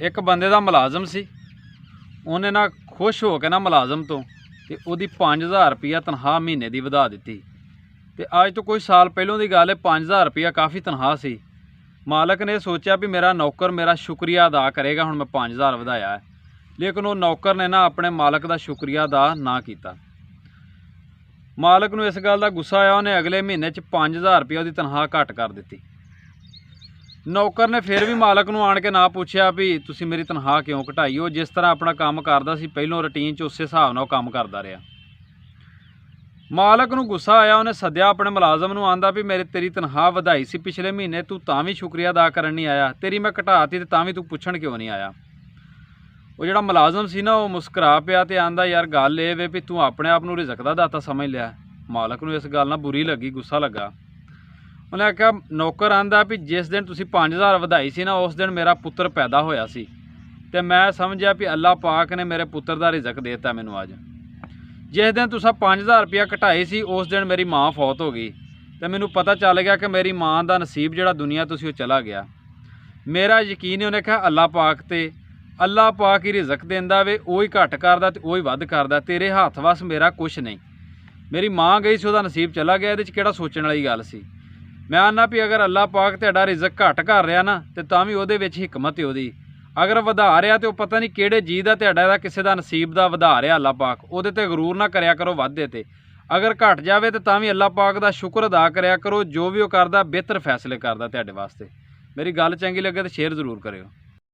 एक बंदे दा मुलाजम सी, उन्हें ना खुश हो के ना मुलाजम तो कि उहदी 5000 रुपया तनख्वाह महीने की वधा दी। तो अज तो कोई साल पहलों की गल है, 5000 रुपया काफ़ी तनख्वाह सी। मालक ने सोचा भी मेरा नौकर मेरा शुक्रिया अदा करेगा, हुण मैं 5000 वधाया है। लेकिन वो नौकर ने ना अपने मालक का शुक्रिया अदा ना किया। मालक नूं इस गल का गुस्सा आया, उन्हें अगले महीने 5000 रुपया उसकी तनख्वाह घट कर दी। नौकर ने फिर भी मालक नूं आण के ना पूछया भी तुसीं मेरी तनख्वाह क्यों घटाई। वो जिस तरह अपना काम करदा सी पहलों रूटीन च, उस हिसाब नाल काम करदा रहा। मालक नूं गुस्सा आया, उन्हें सद्या अपने मुलाजम नूं, आंदा भी मेरी तेरी तनख्वाह वधाई सी पिछले महीने, तू तां भी शुक्रिया अदा करन नहीं आया, तेरी मैं घटाती ते तां भी तू पुछण क्यों नहीं आया। वो जिहड़ा मुलाजम सी ना, वो मुस्करा पिया ते आंदा यार गल ये वे भी तू अपने आप नूं रिज़क दा दाता समझ लिया। मालक नूं इस गल नाल बुरी लगी, गुस्सा लगा। उन्हें आख्या, नौकर आंदा भी जिस दिन तुसीं 5000 वधाई सी ना, उस दिन मेरा पुत्र पैदा होया सी ते मैं समझिया भी अल्लाह पाक ने मेरे पुत्र दा रिज़क देता मैनूं। अज जिस दिन तुसां 5000 रुपया घटाई सी, उस दिन मेरी माँ फौत हो गई तो मैनूं पता चल गया कि मेरी माँ का नसीब जिहड़ा दुनिया तो सी वो चला गया। मेरा यकीन है, उन्हें कहा अल्लाह पाक ते, अल्लाह पाक ही रिज़क देंदा वे, वही घट करदा ते वही वध करदा, तेरे हत्थ वस मेरा कुछ नहीं। मेरी माँ गई सी, उसदा नसीब चला गया, इहदे च किहड़ा सोचण वाली गल सी। मैं आना भी अगर अल्लाह पाक तुहाडा रिज़क घट कर रहा ना, तो तां भी उहदे विच हिकमत है उहदी। अगर वधा रहा तो पता नहीं किहड़े जी दा तुहाडा दा किसी दा नसीब दा वधा रहा अल्लाह पाक, उहदे ते गरूर ना करया करो वाधे ते। अगर घट जाए तो तां भी अल्लाह पाक दा शुक्र अदा करया करो, जो भी वो करदा बेहतर फैसले करदा तुहाडे वास्ते। मेरी गल चंगी लगे तो शेयर जरूर करियो।